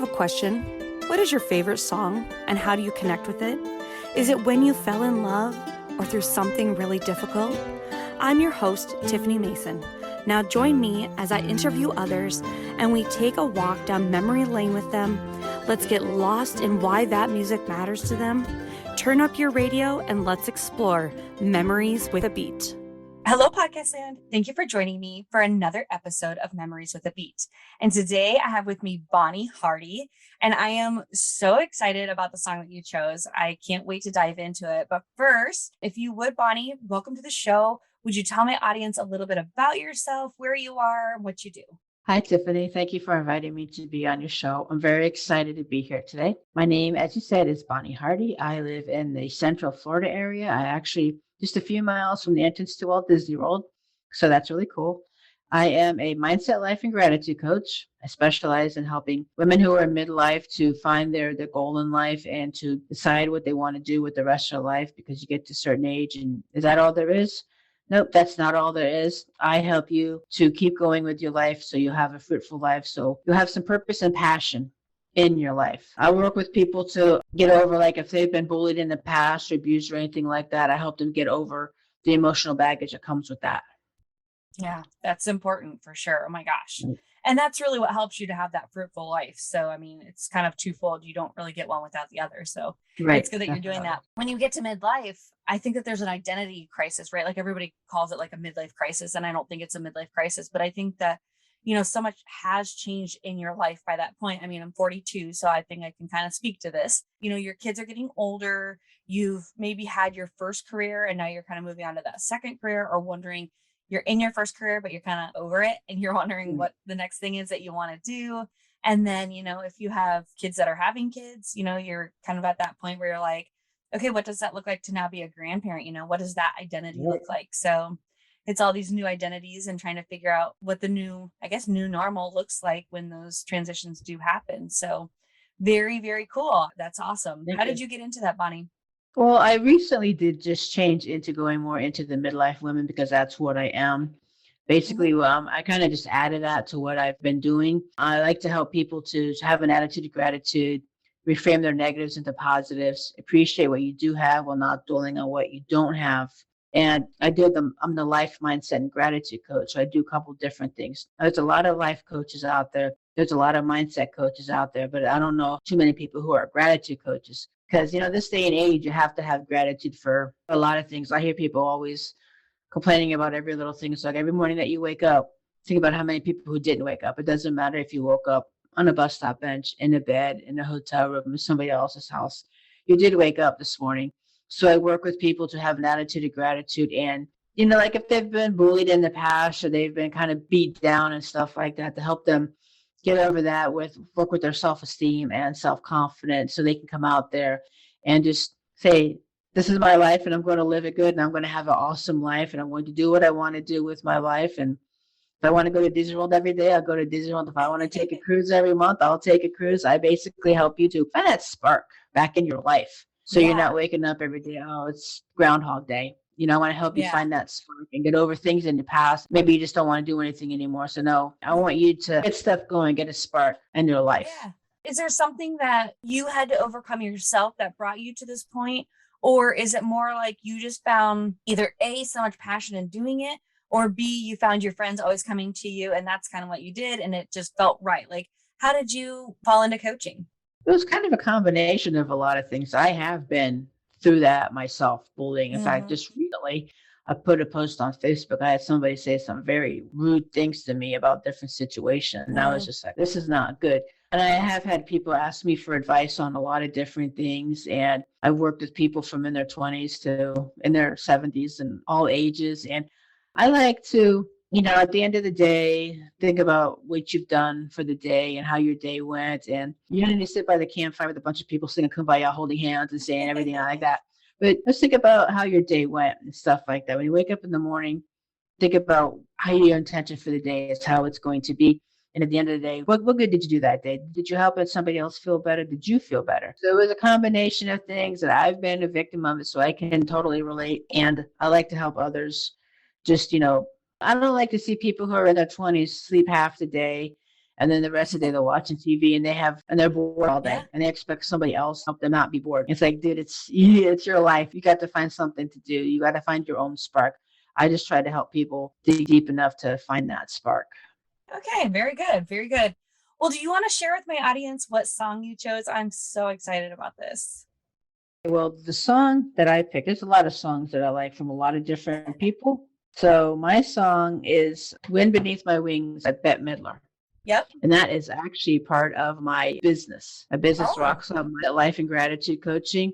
have a question. What is your favorite song and how do you connect with it? Is it when you fell in love or through something really difficult? I'm your host, Tiffany Mason. Now join me as I interview others and we take a walk down memory lane with them. Let's get lost in why that music matters to them. Turn up your radio and let's explore Memories with a Beat. Hello, podcast land. Thank you for joining me for another episode of Memories with a Beat. And today I have with me Bonnie Hardie, and I am so excited about the song that you chose. I can't wait to dive into it. But first, if you would, Bonnie, welcome to the show. Would you tell my audience a little bit about yourself, where you are, what you do? Hi, Tiffany. Thank you for inviting me to be on your show. I'm very excited to be here today. My name, as you said, is Bonnie Hardie. I live in the Central Florida area. I actually just a few miles from the entrance to Walt Disney World. So that's really cool. I am a mindset, life, and gratitude coach. I specialize in helping women who are in midlife to find their goal in life and to decide what they want to do with the rest of their life, because you get to a certain age and is that all there is? Nope, that's not all there is. I help you to keep going with your life so you have a fruitful life, so you have some purpose and passion in your life. I work with people to get over, like if they've been bullied in the past or abused or anything like that, I help them get over the emotional baggage that comes with that. Yeah, that's important for sure. Oh my gosh. And that's really what helps you to have that fruitful life. So, I mean, it's kind of twofold. You don't really get one without the other. So It's good that you're doing that. When you get to midlife, I think that there's an identity crisis, right? Like everybody calls it like a midlife crisis. And I don't think it's a midlife crisis, but I think that, you know, so much has changed in your life by that point. I mean, I'm 42, so I think I can kind of speak to this. You know, your kids are getting older. You've maybe had your first career and now you're kind of moving on to that second career, or wondering, you're in your first career, but you're kind of over it and you're wondering what the next thing is that you want to do. And then, you know, if you have kids that are having kids, you know, you're kind of at that point where you're like, okay, what does that look like to now be a grandparent? You know, what does that identity look like? So it's all these new identities and trying to figure out what the new normal looks like when those transitions do happen. So very, very cool. That's awesome. How did you get into that, Bonnie? Well, I recently did just change into going more into the midlife women because that's what I am. Basically, I kind of just added that to what I've been doing. I like to help people to have an attitude of gratitude, reframe their negatives into positives, appreciate what you do have while not dwelling on what you don't have. And I'm the life mindset and gratitude coach. So I do a couple different things. There's a lot of life coaches out there. There's a lot of mindset coaches out there, but I don't know too many people who are gratitude coaches. Because, you know, this day and age, you have to have gratitude for a lot of things. I hear people always complaining about every little thing. It's like every morning that you wake up, think about how many people who didn't wake up. It doesn't matter if you woke up on a bus stop bench, in a bed, in a hotel room, in somebody else's house. You did wake up this morning. So I work with people to have an attitude of gratitude. And, you know, like if they've been bullied in the past or they've been kind of beat down and stuff like that, to help them get over that, work with their self-esteem and self-confidence so they can come out there and just say, this is my life and I'm going to live it good and I'm going to have an awesome life and I'm going to do what I want to do with my life. And if I want to go to Disney World every day, I'll go to Disney World. If I want to take a cruise every month, I'll take a cruise. I basically help you to find that spark back in your life. So you're not waking up every day, oh, it's Groundhog Day. You know, I want to help you find that spark and get over things in the past. Maybe you just don't want to do anything anymore. So no, I want you to get stuff going, get a spark in your life. Yeah. Is there something that you had to overcome yourself that brought you to this point? Or is it more like you just found either A, so much passion in doing it, or B, you found your friends always coming to you and that's kind of what you did and it just felt right? Like, how did you fall into coaching? It was kind of a combination of a lot of things. I have been through that myself, bullying. In fact, just recently, I put a post on Facebook. I had somebody say some very rude things to me about different situations. And I was just like, this is not good. And I have had people ask me for advice on a lot of different things. And I've worked with people from in their 20s to in their 70s and all ages. And I like to, you know, at the end of the day, think about what you've done for the day and how your day went. And you don't need to sit by the campfire with a bunch of people singing Kumbaya, holding hands and saying everything like that. But let's think about how your day went and stuff like that. When you wake up in the morning, think about how your intention for the day is, how it's going to be. And at the end of the day, what good did you do that day? Did you help somebody else feel better? Did you feel better? So it was a combination of things that I've been a victim of it, so I can totally relate. And I like to help others just, you know, I don't like to see people who are in their 20s sleep half the day And then the rest of the day they're watching TV and they're bored all day Yeah. and they expect somebody else to help them not be bored. It's like, dude, it's your life. You got to find something to do. You got to find your own spark. I just try to help people dig deep enough to find that spark. Okay, very good. Very good. Well, do you want to share with my audience what song you chose? I'm so excited about this. Well, the song that I picked, there's a lot of songs that I like from a lot of different people. So my song is Wind Beneath My Wings by Bette Midler. Yep. And that is actually part of my business. My business rocks on my life and gratitude coaching.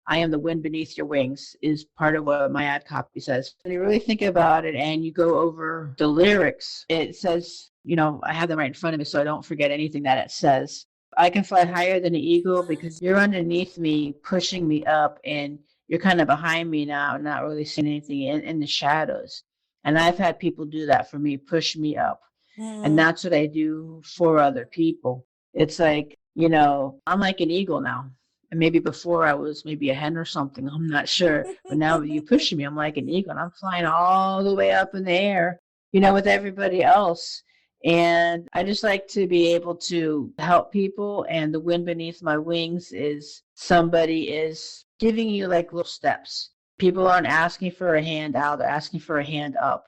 I am the wind beneath your wings is part of what my ad copy says. When you really think about it and you go over the lyrics, it says, I have them right in front of me so I don't forget anything that it says. I can fly higher than an eagle because you're underneath me, pushing me up, and you're kind of behind me now, not really seeing anything in the shadows. And I've had people do that for me, push me up. And that's what I do for other people. It's like, I'm like an eagle now. And maybe before I was maybe a hen or something, I'm not sure. But now you pushing me, I'm like an eagle. And I'm flying all the way up in the air, with everybody else. And I just like to be able to help people. And the wind beneath my wings is somebody is giving you like little steps. People aren't asking for a hand out, they're asking for a hand up.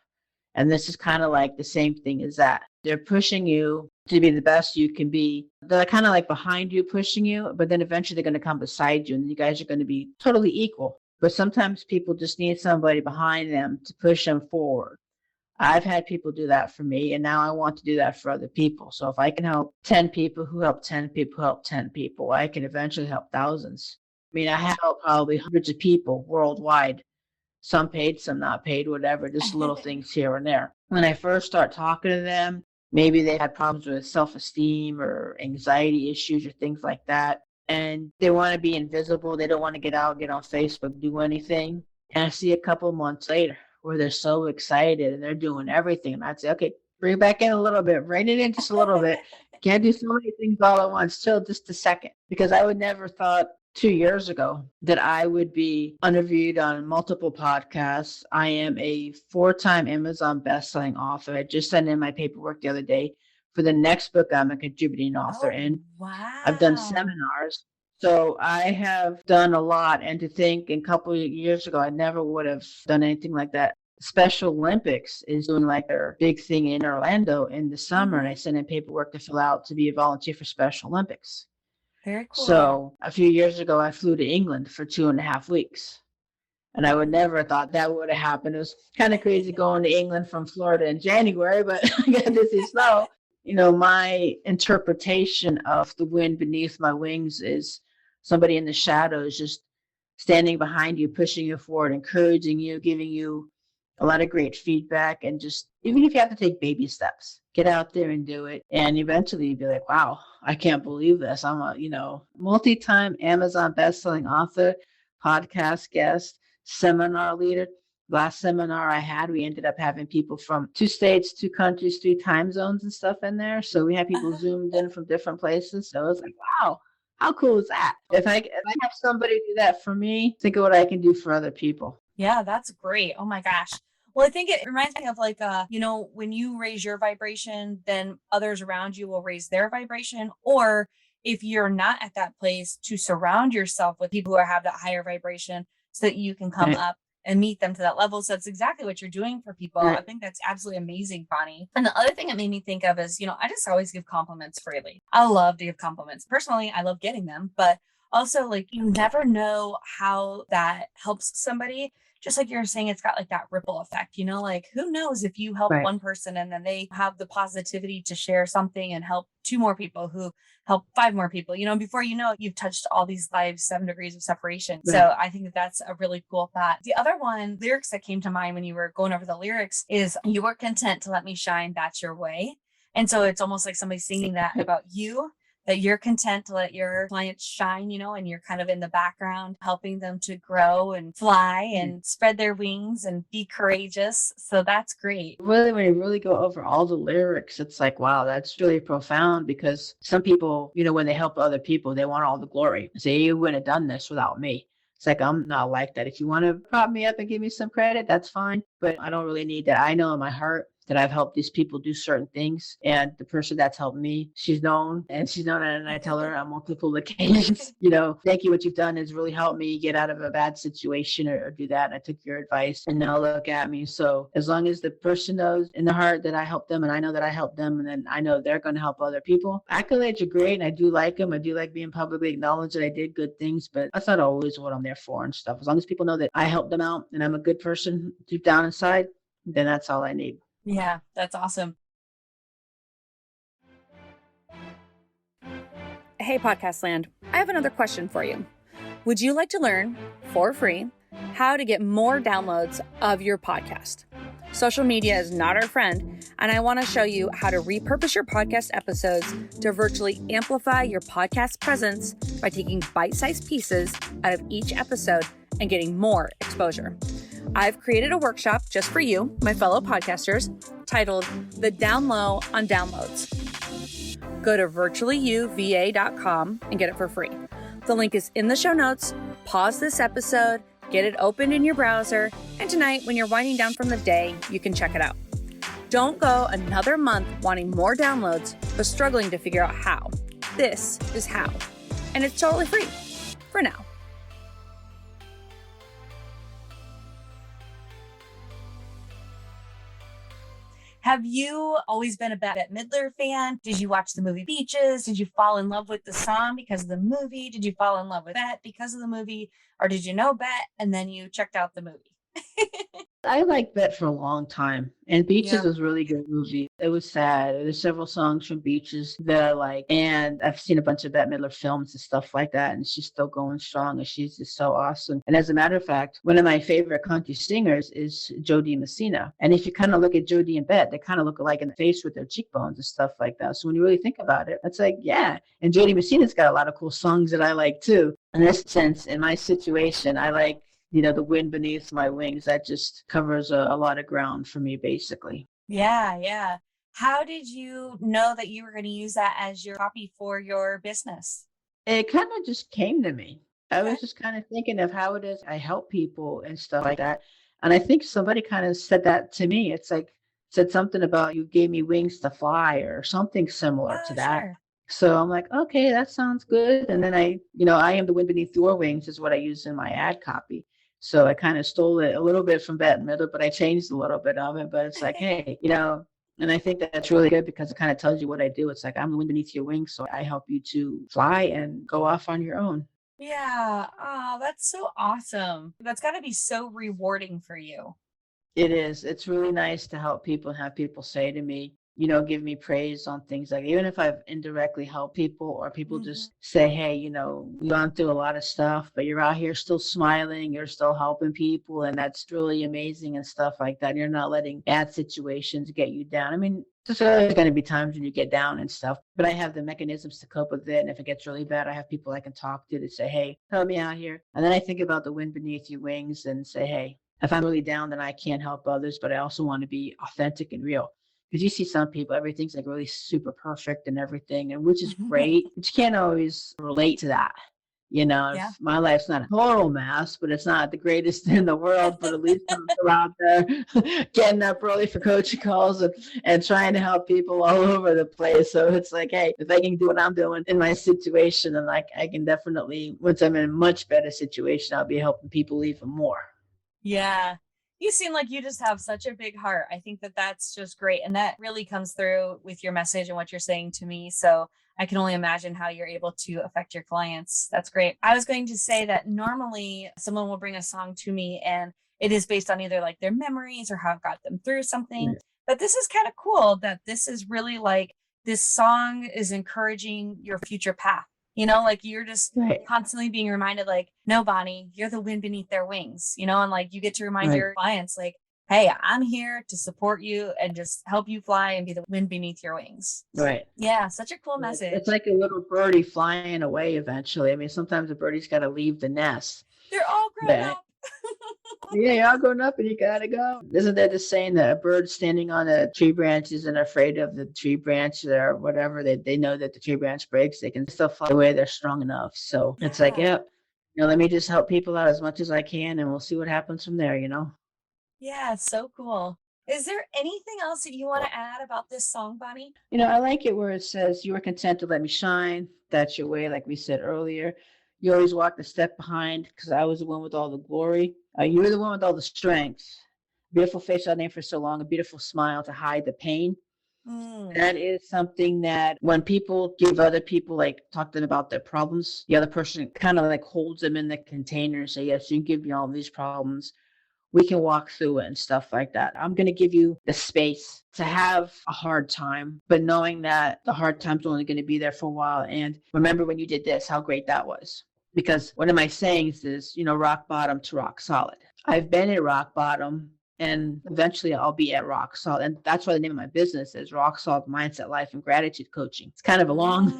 And this is kind of like the same thing as that. They're pushing you to be the best you can be. They're kind of like behind you, pushing you, but then eventually they're going to come beside you and you guys are going to be totally equal. But sometimes people just need somebody behind them to push them forward. I've had people do that for me, and now I want to do that for other people. So if I can help 10 people who help 10 people who help 10 people, I can eventually help thousands. I mean, I have helped probably hundreds of people worldwide. Some paid, some not paid, whatever, just little things here and there. When I first start talking to them, maybe they had problems with self-esteem or anxiety issues or things like that. And they want to be invisible. They don't want to get out, get on Facebook, do anything. And I see a couple months later where they're so excited and they're doing everything. And I'd say, okay, bring it back in a little bit, rein it in just a little bit. Can't do so many things all at once. Chill just a second. Because I would never thought 2 years ago that I would be interviewed on multiple podcasts. I am a 4-time Amazon bestselling author. I just sent in my paperwork the other day for the next book I'm a contributing author in. Wow. I've done seminars. So I have done a lot. And to think a couple of years ago, I never would have done anything like that. Special Olympics is doing like their big thing in Orlando in the summer. And I sent in paperwork to fill out to be a volunteer for Special Olympics. Very cool. So a few years ago, I flew to England for 2.5 weeks. And I would never have thought that would have happened. It was kind of crazy going to England from Florida in January, but I got to see snow. My interpretation of the wind beneath my wings is somebody in the shadows just standing behind you, pushing you forward, encouraging you, giving you a lot of great feedback. And just, even if you have to take baby steps, get out there and do it. And eventually you'd be like, wow, I can't believe this. I'm a, multi-time Amazon bestselling author, podcast guest, seminar leader. Last seminar I had, we ended up having people from 2 states, 2 countries, 3 time zones and stuff in there. So we had people zoomed in from different places. So it was like, wow, how cool is that? If I have somebody do that for me, think of what I can do for other people. Yeah, that's great. Oh my gosh. Well, I think it reminds me of like, when you raise your vibration, then others around you will raise their vibration. Or if you're not at that place, to surround yourself with people who have that higher vibration so that you can come up and meet them to that level. So that's exactly what you're doing for people. I think that's absolutely amazing, Bonnie. And the other thing it made me think of is, I just always give compliments freely. I love to give compliments. Personally, I love getting them, but also like you never know how that helps somebody. Just like you're saying, it's got like that ripple effect, like who knows if you help one person and then they have the positivity to share something and help 2 more people who help 5 more people, before you know it, you've touched all these lives, 7 degrees of separation. So I think that that's a really cool thought. The other one, lyrics that came to mind when you were going over the lyrics is, you were content to let me shine, that's your way. And so it's almost like somebody singing that about you, that you're content to let your clients shine, and you're kind of in the background, helping them to grow and fly and spread their wings and be courageous. So that's great. Really, when you really go over all the lyrics, it's like, wow, that's really profound, because some people, when they help other people, they want all the glory. Say, you wouldn't have done this without me. It's like, I'm not like that. If you want to prop me up and give me some credit, that's fine. But I don't really need that. I know in my heart, that I've helped these people do certain things. And the person that's helped me, she's known it. And I tell her on multiple occasions, thank you. What you've done has really helped me get out of a bad situation or do that. And I took your advice and now look at me. So as long as the person knows in the heart that I helped them and I know that I helped them and then I know they're going to help other people. Accolades are great and I do like them. I do like being publicly acknowledged that I did good things, but that's not always what I'm there for and stuff. As long as people know that I helped them out and I'm a good person deep down inside, then that's all I need. Yeah, that's awesome. Hey, Podcast Land, I have another question for you. Would you like to learn for free how to get more downloads of your podcast? Social media is not our friend, and I want to show you how to repurpose your podcast episodes to virtually amplify your podcast presence by taking bite-sized pieces out of each episode and getting more exposure. I've created a workshop just for you, my fellow podcasters, titled The Down Low on Downloads. Go to virtuallyuva.com and get it for free. The link is in the show notes. Pause this episode, get it opened in your browser, and tonight, when you're winding down from the day, you can check it out. Don't go another month wanting more downloads, but struggling to figure out how. This is how. And it's totally free. For now. Have you always been a Bette Midler fan? Did you watch the movie Beaches? Did you fall in love with the song because of the movie? Did you fall in love with Bette because of the movie? Or did you know Bette and then you checked out the movie? I liked Bette for a long time, and Beaches was a really good movie. It was sad. There's several songs from Beaches that I like, and I've seen a bunch of Bette Midler films and stuff like that, and she's still going strong, and she's just so awesome. And as a matter of fact, one of my favorite country singers is Jody Messina. And if you kind of look at Jody and Bette, they kind of look alike in the face with their cheekbones and stuff like that. So when you really think about it, it's like, yeah. And Jody Messina's got a lot of cool songs that I like too. In this sense, in my situation, I like the wind beneath my wings. That just covers a lot of ground for me, basically. Yeah. How did you know that you were going to use that as your copy for your business? It kind of just came to me. I was just kind of thinking of how it is I help people and stuff like that. And I think somebody kind of said that to me. It's like, said something about you gave me wings to fly or something similar to that. Sure. So I'm like, okay, that sounds good. And then I am the wind beneath your wings is what I use in my ad copy. So I kind of stole it a little bit from Bette Midler, but I changed a little bit of it. But it's like, hey, and I think that's really good because it kind of tells you what I do. It's like, I'm the wind beneath your wings, so I help you to fly and go off on your own. Yeah. Oh, that's so awesome. That's got to be so rewarding for you. It is. It's really nice to help people and have people say to me, give me praise on things like, even if I've indirectly helped people or people just say, hey, you've gone through a lot of stuff, but you're out here still smiling, you're still helping people. And that's really amazing and stuff like that. You're not letting bad situations get you down. I mean, there's always going to be times when you get down and stuff, but I have the mechanisms to cope with it. And if it gets really bad, I have people I can talk to say, hey, help me out here. And then I think about the wind beneath your wings and say, hey, if I'm really down, then I can't help others, but I also want to be authentic and real. Because you see some people, everything's like really super perfect and everything, and which is great. But you can't always relate to that. My life's not a total mess, but it's not the greatest in the world. But at least I'm still out there getting up early for coaching calls and trying to help people all over the place. So it's like, hey, if I can do what I'm doing in my situation, then I can definitely, once I'm in a much better situation, I'll be helping people even more. Yeah. You seem like you just have such a big heart. I think that that's just great. And that really comes through with your message and what you're saying to me. So I can only imagine how you're able to affect your clients. That's great. I was going to say that normally someone will bring a song to me and it is based on either like their memories or how it got them through something. Yeah. But this is kind of cool that this is really like this song is encouraging your future path. Like you're just constantly being reminded like, no, Bonnie, you're the wind beneath their wings, and like you get to remind your clients like, hey, I'm here to support you and just help you fly and be the wind beneath your wings. Right. Yeah. Such a cool message. It's like a little birdie flying away eventually. I mean, sometimes a birdie's got to leave the nest. They're all grown up. Yeah, you're all grown up and you gotta go. Isn't that the saying that a bird standing on a tree branch isn't afraid of the tree branch or whatever? They know that the tree branch breaks, they can still fly away, they're strong enough. So it's like, let me just help people out as much as I can and we'll see what happens from there, Yeah, it's so cool. Is there anything else that you want to add about this song, Bonnie? I like it where it says, "You are content to let me shine. That's your way," like we said earlier. You always walked a step behind because I was the one with all the glory. You're the one with all the strength. Beautiful face I named for so long, a beautiful smile to hide the pain. That is something that when people give other people, like talk to them about their problems, the other person kind of like holds them in the container and say, yes, you give me all these problems. We can walk through it and stuff like that. I'm going to give you the space to have a hard time, but knowing that the hard time's only going to be there for a while. And remember when you did this, how great that was. Because one of my sayings is, rock bottom to rock solid. I've been at rock bottom and eventually I'll be at rock solid. And that's why the name of my business is Rock Solid Mindset, Life, and Gratitude Coaching. It's kind of a long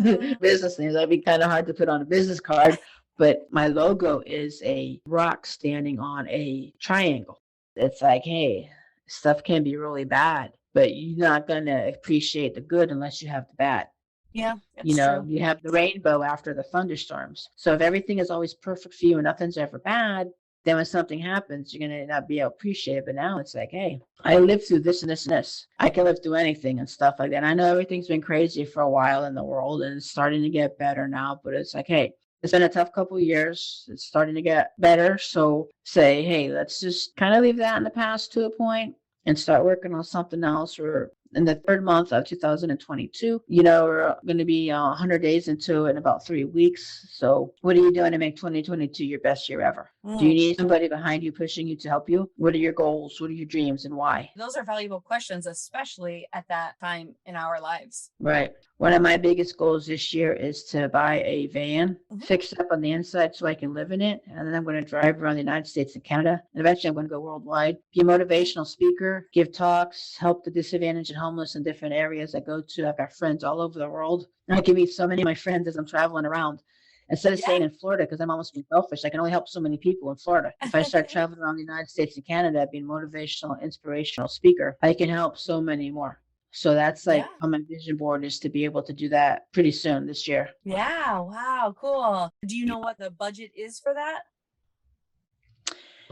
business name. That'd be kind of hard to put on a business card. But my logo is a rock standing on a triangle. It's like, hey, stuff can be really bad, but you're not going to appreciate the good unless you have the bad. Yeah, true. You have the rainbow after the thunderstorms. So if everything is always perfect for you and nothing's ever bad, then when something happens, you're going to not be able to appreciate it. But now it's like, hey, I lived through this and this and this. I can live through anything and stuff like that. And I know everything's been crazy for a while in the world and it's starting to get better now, but it's like, hey, it's been a tough couple of years. It's starting to get better. So say, hey, let's just kind of leave that in the past to a point and start working on something else. We're in the third month of 2022. We're going to be 100 days into it in about 3 weeks. So what are you doing to make 2022 your best year ever? Do you need somebody behind you pushing you to help you? What are your goals? What are your dreams and why? Those are valuable questions, especially at that time in our lives. Right. One of my biggest goals this year is to buy a van, fix it up on the inside so I can live in it. And then I'm going to drive around the United States and Canada. And eventually I'm going to go worldwide, be a motivational speaker, give talks, help the disadvantaged and homeless in different areas I go to. I've got friends all over the world. And I can meet so many of my friends as I'm traveling around. Instead of staying in Florida, because I'm almost being selfish, I can only help so many people in Florida. If I start traveling around the United States and Canada, being a motivational, inspirational speaker, I can help so many more. So that's like on my vision board is to be able to do that pretty soon this year. Yeah. Wow. Cool. Do you know what the budget is for that?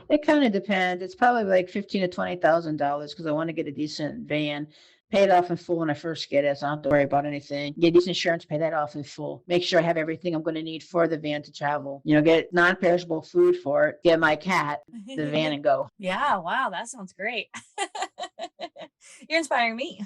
It kind of depends. It's probably like $15,000 to $20,000 because I want to get a decent van. Pay it off in full when I first get it, so I don't have to worry about anything. Get decent insurance, pay that off in full. Make sure I have everything I'm going to need for the van to travel. Get non-perishable food for it. Get my cat, the van, and go. Yeah, wow, that sounds great. You're inspiring me.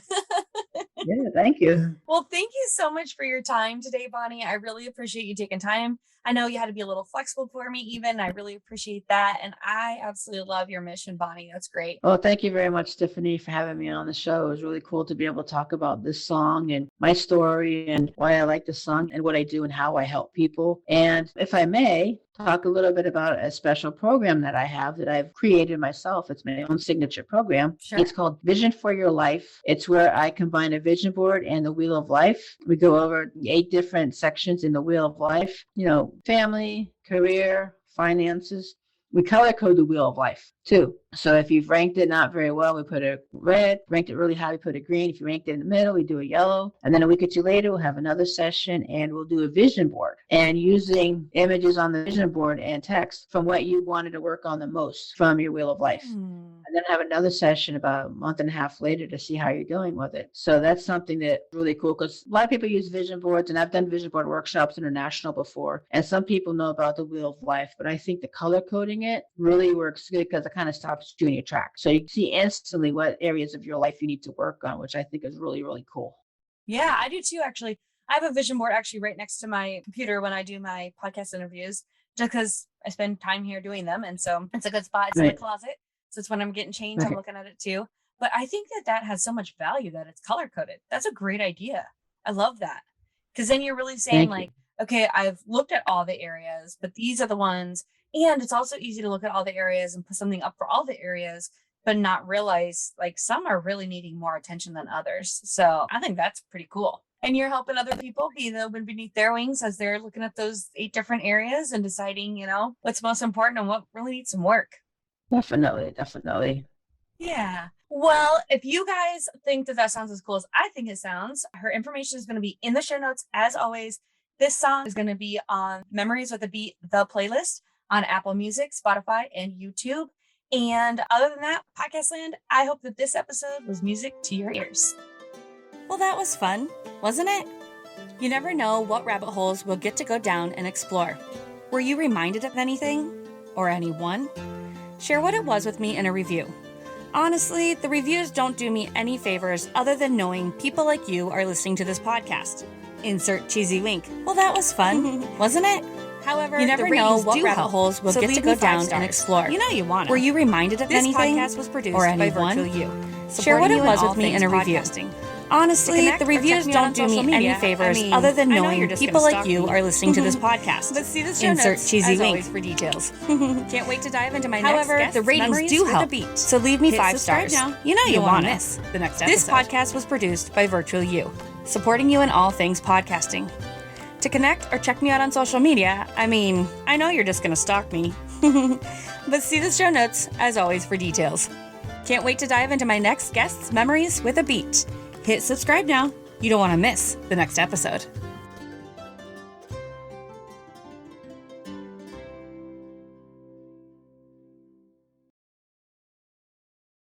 Yeah, thank you. Well, thank you so much for your time today, Bonnie. I really appreciate you taking time. I know you had to be a little flexible for me even. I really appreciate that. And I absolutely love your mission, Bonnie. That's great. Well, thank you very much, Tiffany, for having me on the show. It was really cool to be able to talk about this song and my story and why I like the song and what I do and how I help people. And if I may, talk a little bit about a special program that I have that I've created myself. It's my own signature program. Sure. It's called Vision for Your Life. It's where I combine a vision board and the Wheel of Life. We go over 8 different sections in the Wheel of Life, family, career, finances. We color code the Wheel of Life too. So if you've ranked it not very well, we put a red. Ranked it really high, we put a green. If you ranked it in the middle, we do a yellow. And then a week or 2 later, we'll have another session and we'll do a vision board. And using images on the vision board and text from what you wanted to work on the most from your Wheel of Life. And then have another session about a month and a half later to see how you're doing with it. So that's something that's really cool because a lot of people use vision boards, and I've done vision board workshops international before. And some people know about the Wheel of Life, but I think the color coding it really works good because it kind of stops you in your tracks. So you see instantly what areas of your life you need to work on, which I think is really, really cool. Yeah, I do too, actually. I have a vision board actually right next to my computer when I do my podcast interviews, just because I spend time here doing them. And so it's a good spot. It's in the closet. So it's when I'm getting changed, I'm looking at it too. But I think that has so much value that it's color coded. That's a great idea. I love that. Because then you're really saying okay, I've looked at all the areas, but these are the ones. And it's also easy to look at all the areas and put something up for all the areas, but not realize some are really needing more attention than others. So I think that's pretty cool. And you're helping other people be the wind beneath their wings as they're looking at those 8 different areas and deciding, what's most important and what really needs some work. Definitely. Yeah. Well, if you guys think that sounds as cool as I think it sounds, her information is going to be in the show notes. As always, this song is going to be on Memories with a Beat, the playlist on Apple Music, Spotify, and YouTube. And other than that, Podcast Land, I hope that this episode was music to your ears. Well, that was fun, wasn't it? You never know what rabbit holes we'll get to go down and explore. Were you reminded of anything? Or anyone? Share what it was with me in a review. Honestly, the reviews don't do me any favors other than knowing people like you are listening to this podcast. Insert cheesy wink. Well, that was fun, wasn't it? However, you never know what rabbit holes we'll get to go down and explore. You know you want to. Were you reminded of anything? This podcast was produced or anyone? By Virtual You. Share what it was with me in a review. Honestly, the reviews don't do me any favors other than knowing people like you are listening to this podcast. But see the show Insert notes, cheesy as wink. always, for details. Can't wait to dive into my next However, guest's the ratings memories do with help, a beat. so leave me Hit 5 subscribe stars. now. You know you want to it. miss the next episode. This podcast was produced by Virtual You, supporting you in all things podcasting. To connect or check me out on social media, I know you're just going to stalk me. But see the show notes, as always, for details. Can't wait to dive into my next guest's memories with a beat. Hit subscribe now. You don't want to miss the next episode.